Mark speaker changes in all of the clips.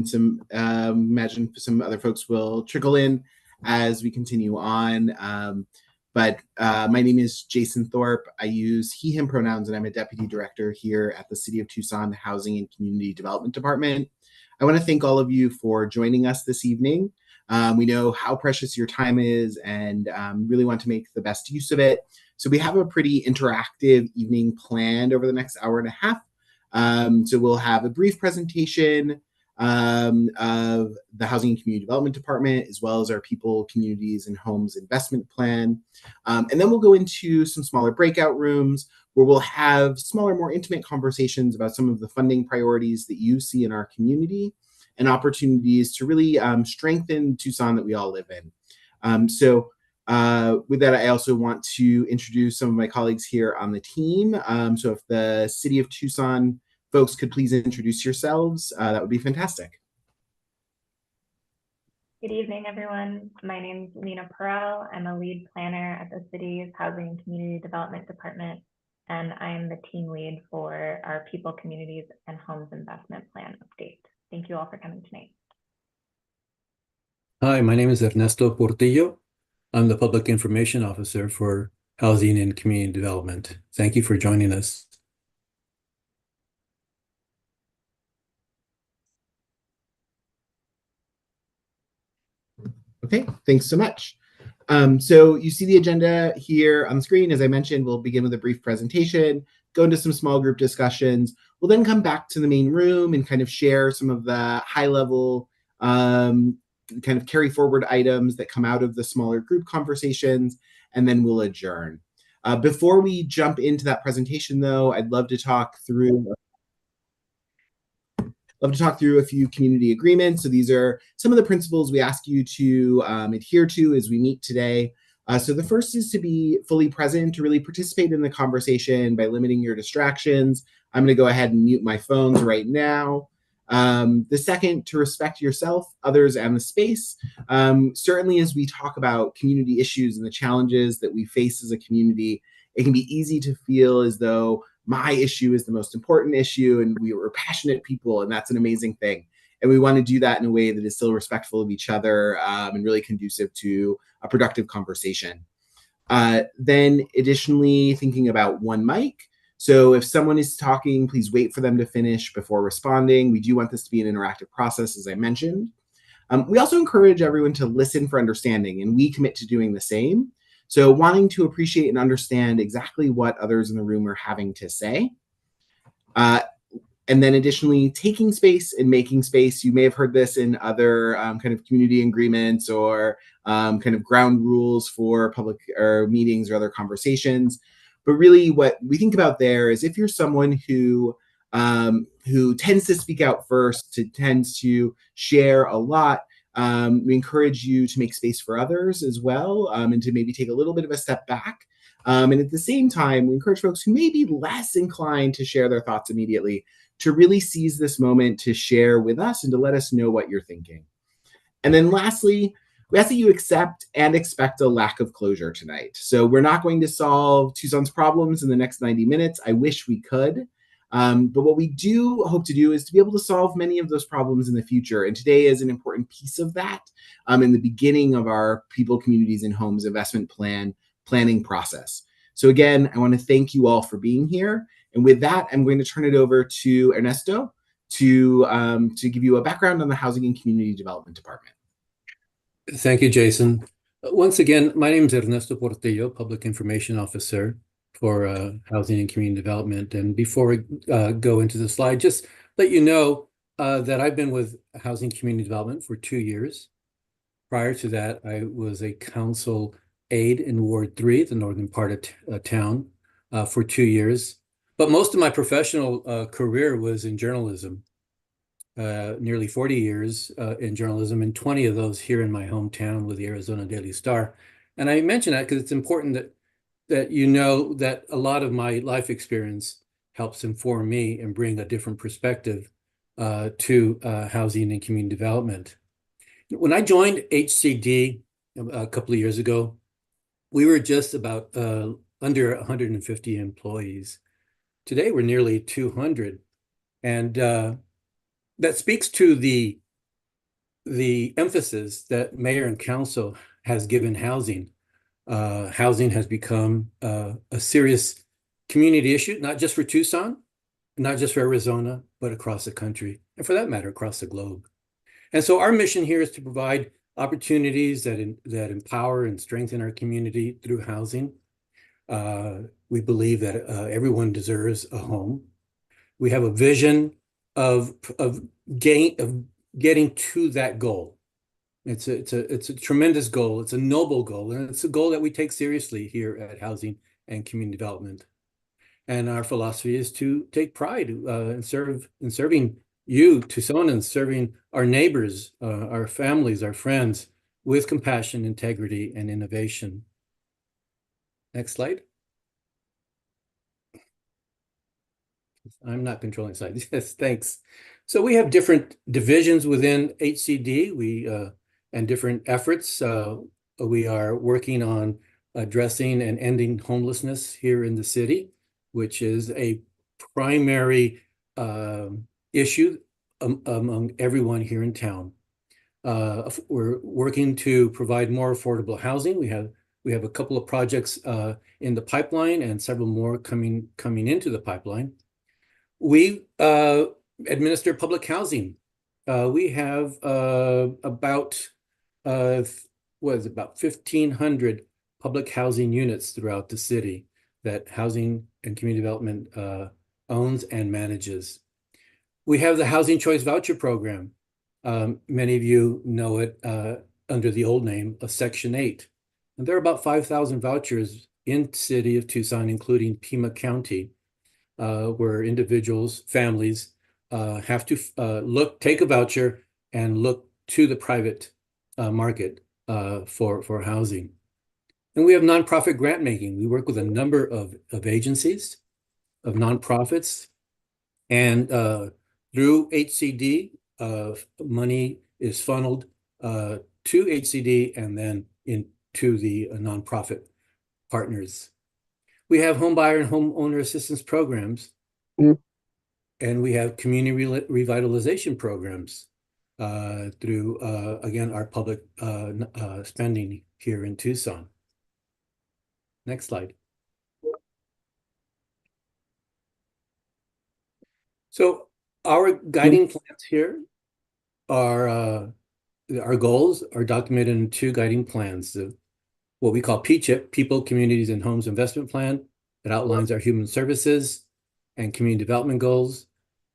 Speaker 1: some imagine some other folks will trickle in as we continue on. But my name is Jason Thorpe. I use he, him pronouns, and I'm a deputy director here at the City of Tucson Housing and Community Development Department. I want to thank all of you for joining us this evening. We know how precious your time is and really want to make the best use of it. So we have a pretty interactive evening planned over the next hour and a half. So we'll have a brief presentation of the Housing and Community Development Department, as well as our People, Communities, and Homes Investment Plan. And then we'll go into some smaller breakout rooms where we'll have smaller, more intimate conversations about some of the funding priorities that you see in our community and opportunities to really strengthen Tucson that we all live in. With that, I also want to introduce some of my colleagues here on the team. So if the City of Tucson folks could please introduce yourselves, that would be fantastic.
Speaker 2: Good evening, everyone. My name is Lena Perel. I'm a lead planner at the city's Housing and Community Development Department, and I'm the team lead for our People, Communities, and Homes Investment Plan update. Thank you all for coming tonight.
Speaker 3: Hi, my name is Ernesto Portillo. I'm the Public Information Officer for Housing and Community Development. Thank you for joining us.
Speaker 1: Okay, thanks so much. So you see the agenda here on the screen. As I mentioned, we'll begin with a brief presentation, go into some small group discussions. We'll then come back to the main room and kind of share some of the high-level kind of carry forward items that come out of the smaller group conversations, and then we'll adjourn. Before we jump into that presentation, though, I'd love to talk through a few community agreements. So these are some of the principles we ask you to adhere to as we meet today. So the first is to be fully present, to really participate in the conversation by limiting your distractions. I'm going to go ahead and mute my phones right now. The second, to respect yourself, others, and the space. Certainly as we talk about community issues and the challenges that we face as a community, it can be easy to feel as though my issue is the most important issue and we were passionate people, and that's an amazing thing. And we want to do that in a way that is still respectful of each other and really conducive to a productive conversation. Then additionally, thinking about one mic. So if someone is talking, please wait for them to finish before responding. We do want this to be an interactive process, as I mentioned. We also encourage everyone to listen for understanding, and we commit to doing the same. So wanting to appreciate and understand exactly what others in the room are having to say. And then additionally, taking space and making space. You may have heard this in other kind of community agreements or kind of ground rules for public or meetings or other conversations. But really what we think about there is if you're someone who tends to speak out first, tends to share a lot, we encourage you to make space for others as well and to maybe take a little bit of a step back. And at the same time, we encourage folks who may be less inclined to share their thoughts immediately to really seize this moment to share with us and to let us know what you're thinking. And then lastly, we ask that you accept and expect a lack of closure tonight. So we're not going to solve Tucson's problems in the next 90 minutes. I wish we could. But what we do hope to do is to be able to solve many of those problems in the future. And today is an important piece of that in the beginning of our People, Communities, and Homes investment planning process. So again, I want to thank you all for being here. And with that, I'm going to turn it over to Ernesto to give you a background on the Housing and Community Development Department.
Speaker 3: Thank you, Jason. Once again, my name is Ernesto Portillo, Public Information Officer for Housing and Community Development. And before we go into the slide, just let you know that I've been with Housing and Community Development for 2 years. Prior to that, I was a council aide in Ward 3, the northern part of town, for 2 years. But most of my professional career was in journalism. Nearly 40 years in journalism, and 20 of those here in my hometown with the Arizona Daily Star. And I mention that because it's important that you know that a lot of my life experience helps inform me and bring a different perspective to housing and community development. When I joined HCD a couple of years ago, we were just about under 150 employees. Today, we're nearly 200. And that speaks to the the emphasis that mayor and council has given housing. Housing has become a serious community issue, not just for Tucson, not just for Arizona, but across the country, and for that matter, across the globe. And so our mission here is to provide opportunities that empower and strengthen our community through housing. We believe that everyone deserves a home. We have a vision of getting to that goal. It's a tremendous goal. It's a noble goal, and it's a goal that we take seriously here at Housing and Community Development. And our philosophy is to take pride in serving you, Tucsonans, serving our neighbors, our families, our friends, with compassion, integrity, and innovation. Next slide. I'm not controlling slides. Yes, thanks. So we have different divisions within HCD. And different efforts. We are working on addressing and ending homelessness here in the city, which is a primary issue among everyone here in town. We're working to provide more affordable housing. We have a couple of projects in the pipeline and several more coming into the pipeline. We administer public housing. We have about 1,500 public housing units throughout the city that Housing and Community Development owns and manages. We have the Housing Choice Voucher Program. Many of you know it under the old name of Section 8. And there are about 5,000 vouchers in the city of Tucson, including Pima County, where individuals, families have to take a voucher and look to the private market for housing. And we have nonprofit grant making. We work with a number of agencies, of nonprofits, and through HCD, money is funneled to HCD and then into the nonprofit partners. We have home buyer and homeowner assistance programs, and we have community revitalization programs through, again, our public spending here in Tucson. Next slide. So our guiding plans here are, our goals are documented in 2 guiding plans. What we call p-chip, People, Communities, and Homes Investment Plan, that outlines our human services and community development goals,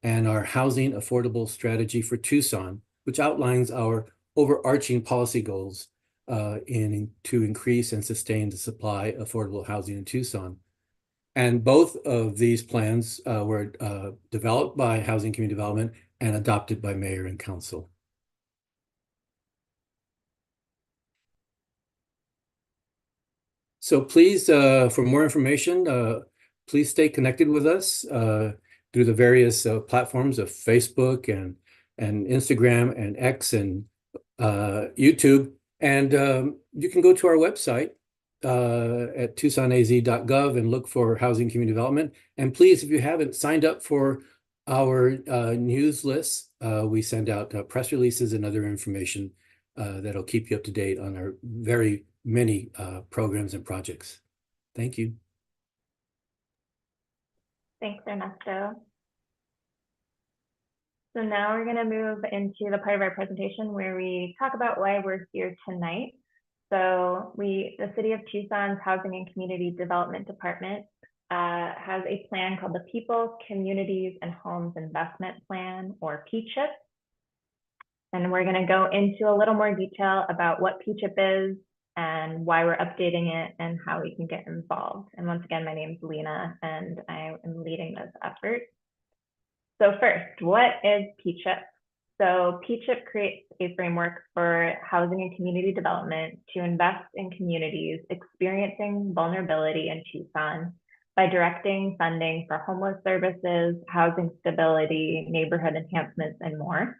Speaker 3: and our housing affordable strategy for Tucson, which outlines our overarching policy goals to increase and sustain the supply of affordable housing in Tucson. And both of these plans were developed by Housing Community Development and adopted by Mayor and Council. So please, for more information, please stay connected with us through the various platforms of Facebook and Instagram and X and YouTube. And you can go to our website at tucsonaz.gov and look for Housing Community Development. And please, if you haven't signed up for our news list, we send out press releases and other information that'll keep you up to date on our very many programs and projects. Thank you.
Speaker 2: Thanks, Ernesto. So now we're going to move into the part of our presentation where we talk about why we're here tonight. So the City of Tucson's Housing and Community Development Department has a plan called the People, Communities, and Homes Investment Plan, or p-chip. And we're going to go into a little more detail about what p-chip is and why we're updating it and how we can get involved. And once again, my name is Lena, and I am leading this effort. So first, what is p-chip? So p-chip creates a framework for housing and community development to invest in communities experiencing vulnerability in Tucson by directing funding for homeless services, housing stability, neighborhood enhancements, and more.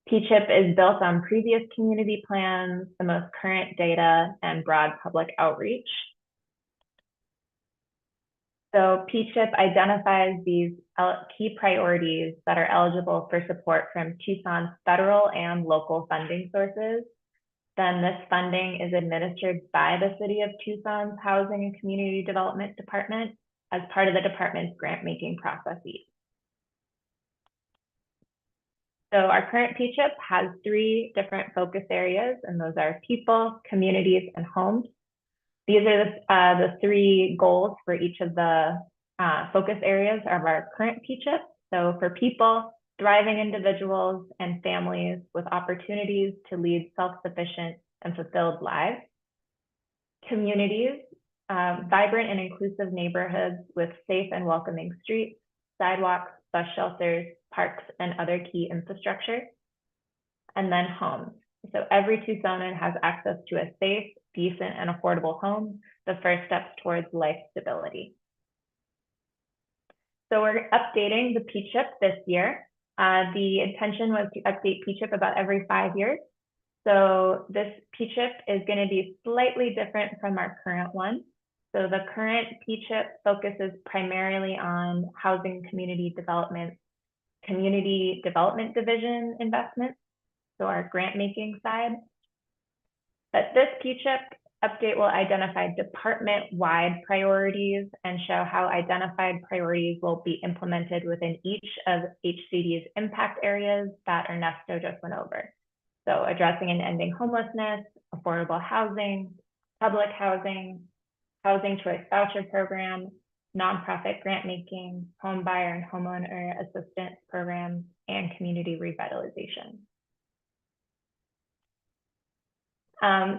Speaker 2: p-chip is built on previous community plans, the most current data, and broad public outreach. So p-chip identifies these key priorities that are eligible for support from Tucson's federal and local funding sources. Then this funding is administered by the City of Tucson's Housing and Community Development Department as part of the department's grant-making processes. So our current p-chip has 3 different focus areas, and those are people, communities, and homes. These are the 3 goals for each of the focus areas of our current p-chip. So for people, thriving individuals and families with opportunities to lead self-sufficient and fulfilled lives. Communities, vibrant and inclusive neighborhoods with safe and welcoming streets, sidewalks, bus shelters, parks, and other key infrastructure. And then homes. So every Tucsonan has access to a safe, decent, and affordable home, the first steps towards life stability. So we're updating the p-chip this year. The intention was to update p-chip about every 5 years. So this p-chip is going to be slightly different from our current one. So the current p-chip focuses primarily on housing community development division investments, so our grant making side. But this p-chip update will identify department-wide priorities and show how identified priorities will be implemented within each of HCD's impact areas that Ernesto just went over. So addressing and ending homelessness, affordable housing, public housing, housing choice voucher program, nonprofit grant making, home buyer and homeowner assistance programs, and community revitalization.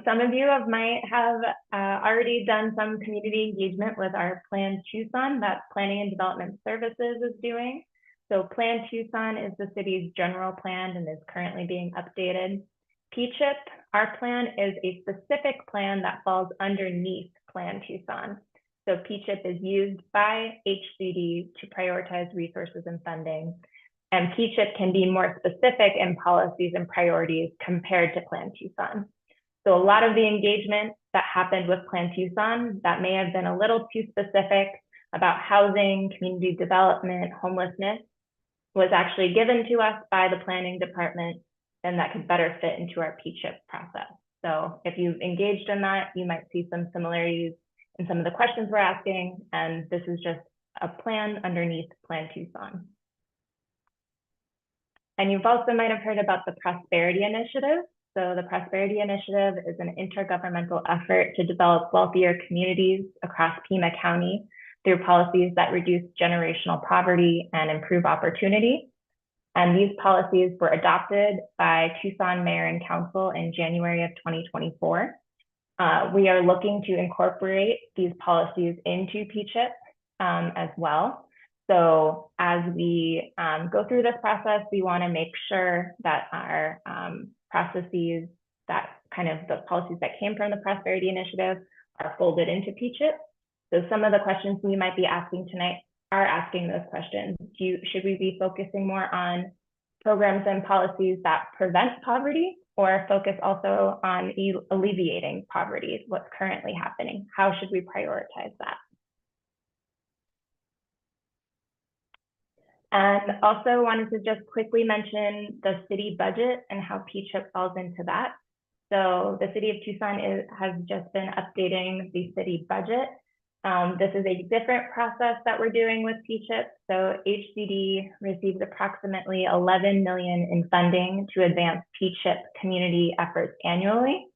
Speaker 2: Some of you might have already done some community engagement with our Plan Tucson that Planning and Development Services is doing. So Plan Tucson is the city's general plan and is currently being updated. p-chip, our plan, is a specific plan that falls underneath Plan Tucson. So p-chip is used by HCD to prioritize resources and funding. And p-chip can be more specific in policies and priorities compared to Plan Tucson. So a lot of the engagement that happened with Plan Tucson that may have been a little too specific about housing, community development, homelessness was actually given to us by the planning department, and that could better fit into our p-chip process. So if you've engaged in that, you might see some similarities in some of the questions we're asking, and this is just a plan underneath Plan Tucson. And you've also might have heard about the Prosperity Initiative. So the Prosperity Initiative is an intergovernmental effort to develop wealthier communities across Pima County through policies that reduce generational poverty and improve opportunity. And these policies were adopted by Tucson Mayor and Council in January of 2024. We are looking to incorporate these policies into p-chip as well. So as we go through this process, we want to make sure that our processes, that kind of the policies that came from the Prosperity Initiative, are folded into p-chip. So some of the questions we might be asking tonight are asking those questions. Should we be focusing more on programs and policies that prevent poverty, or focus also on alleviating poverty, what's currently happening? How should we prioritize that? And also wanted to just quickly mention the city budget and how p-chip falls into that. So the City of Tucson has just been updating the city budget. This is a different process that we're doing with p-chip. So HCD receives approximately $11 million in funding to advance p-chip community efforts annually.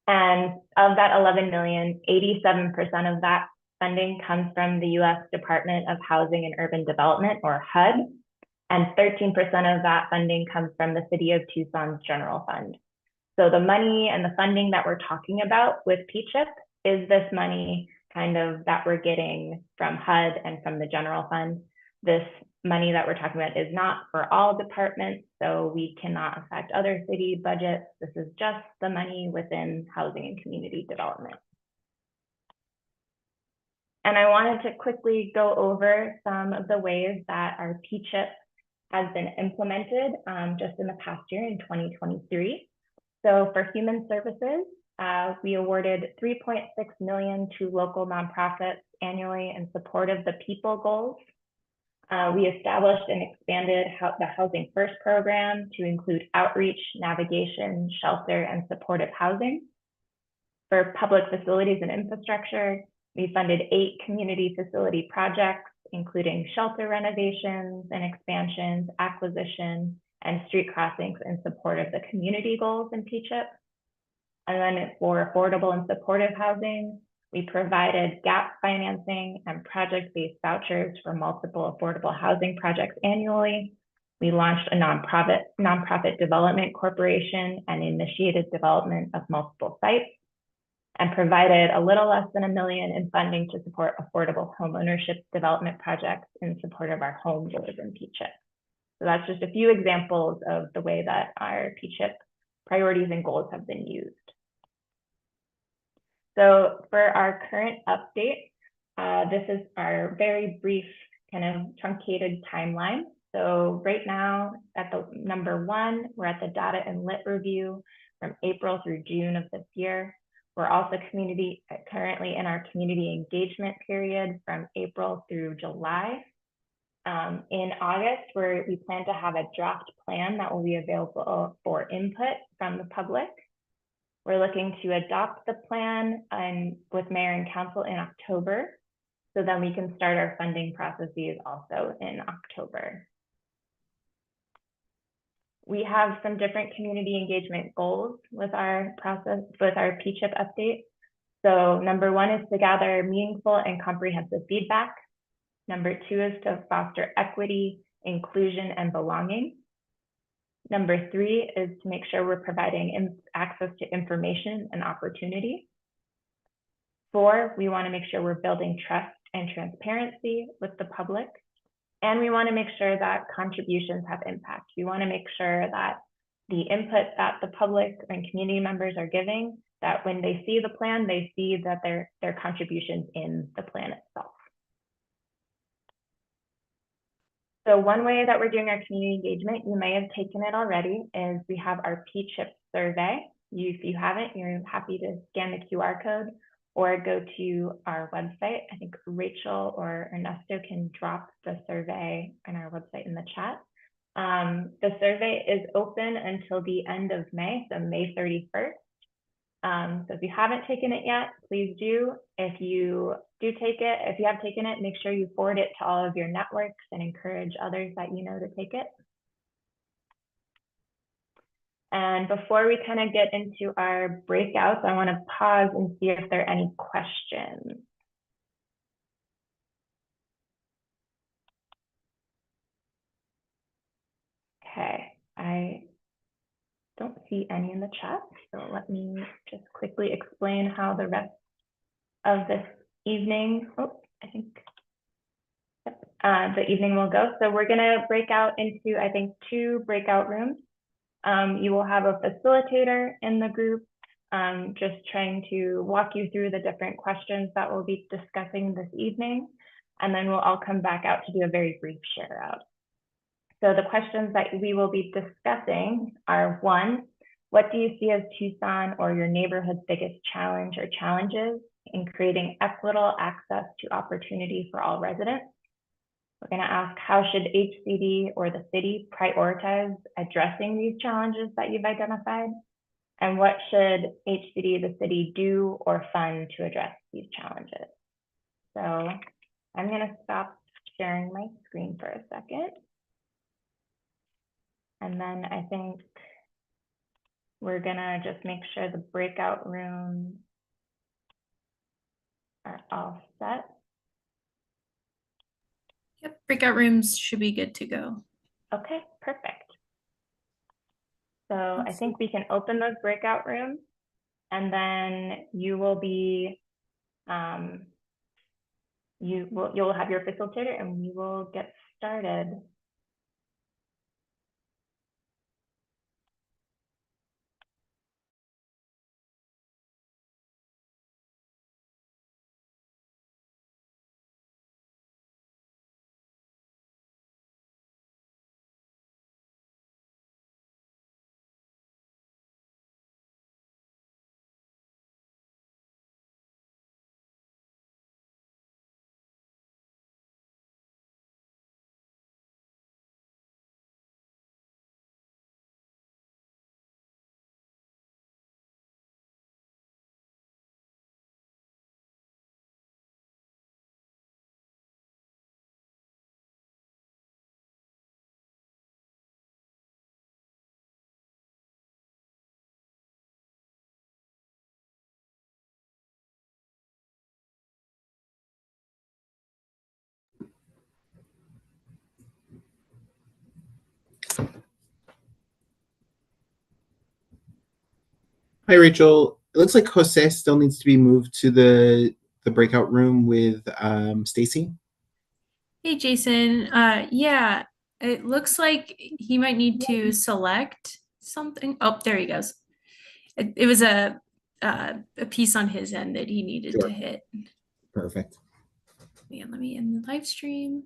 Speaker 2: And of that $11 million, 87% of that funding comes from the U.S. Department of Housing and Urban Development, or HUD, and 13% of that funding comes from the City of Tucson's general fund. So the money and the funding that we're talking about with p-chip is this money kind of that we're getting from HUD and from the general fund. This money that we're talking about is not for all departments, so we cannot affect other city budgets. This is just the money within housing and community development. And I wanted to quickly go over some of the ways that our p-chip has been implemented just in the past year in 2023. So for human services, we awarded $3.6 million to local nonprofits annually in support of the people goals. We established and expanded the Housing First program to include outreach, navigation, shelter, and supportive housing. For public facilities and infrastructure, we funded 8 community facility projects, including shelter renovations and expansions, acquisition, and street crossings in support of the community goals in p-chip. And then for affordable and supportive housing, we provided gap financing and project-based vouchers for multiple affordable housing projects annually. We launched a nonprofit development corporation and initiated development of multiple sites, and provided a little less than $1 million in funding to support affordable home ownership development projects in support of our home goals in p-chip. So that's just a few examples of the way that our p-chip priorities and goals have been used. So for our current update, this is our very brief kind of truncated timeline. So right now at the number 1, we're at the data and lit review from April through June of this year. We're also currently in our community engagement period from April through July. In August, we plan to have a draft plan that will be available for input from the public. We're looking to adopt the plan with mayor and council in October, so then we can start our funding processes also in October. We have some different community engagement goals with our process, with our p-chip update. So number 1 is to gather meaningful and comprehensive feedback. Number 2 is to foster equity, inclusion, and belonging. Number 3 is to make sure we're providing access to information and opportunity. 4, we want to make sure we're building trust and transparency with the public. And we want to make sure that contributions have impact. We want to make sure that the input that the public and community members are giving, that when they see the plan, they see that their contributions in the plan itself. So one way that we're doing our community engagement, you may have taken it already, is we have our p-chip survey. If you haven't, you're happy to scan the QR code or go to our website. I think Rachel or Ernesto can drop the survey on our website in the chat. The survey is open until the end of May, so May 31st. So if you haven't taken it yet, please do. If you do take it, if you have taken it, make sure you forward it to all of your networks and encourage others that you know to take it. And before we kind of get into our breakouts, I want to pause and see if there are any questions. Okay, I don't see any in the chat, so let me just quickly explain how the rest of this evening, the evening will go. So we're gonna break out into, I think, 2 breakout rooms. You will have a facilitator in the group, just trying to walk you through the different questions that we'll be discussing this evening. And then we'll all come back out to do a very brief share out. So the questions that we will be discussing are: 1, what do you see as Tucson or your neighborhood's biggest challenge or challenges in creating equitable access to opportunity for all residents? We're going to ask, how should HCD or the city prioritize addressing these challenges that you've identified? And what should HCD, the city, do or fund to address these challenges? So I'm going to stop sharing my screen for a second. And then I think we're going to just make sure the breakout rooms are all set.
Speaker 4: Yep, breakout rooms should be good to go.
Speaker 2: Okay, perfect. So I think we can open those breakout rooms, and then you will be, you'll have your facilitator, and we will get started.
Speaker 1: Hi, Rachel. It looks like Jose still needs to be moved to the breakout room with Stacy.
Speaker 4: Hey, Jason. Yeah, it looks like he might need to select something. Oh, there he goes. It was a piece on his end that he needed to hit.
Speaker 1: Perfect.
Speaker 4: Yeah, let me end the live stream.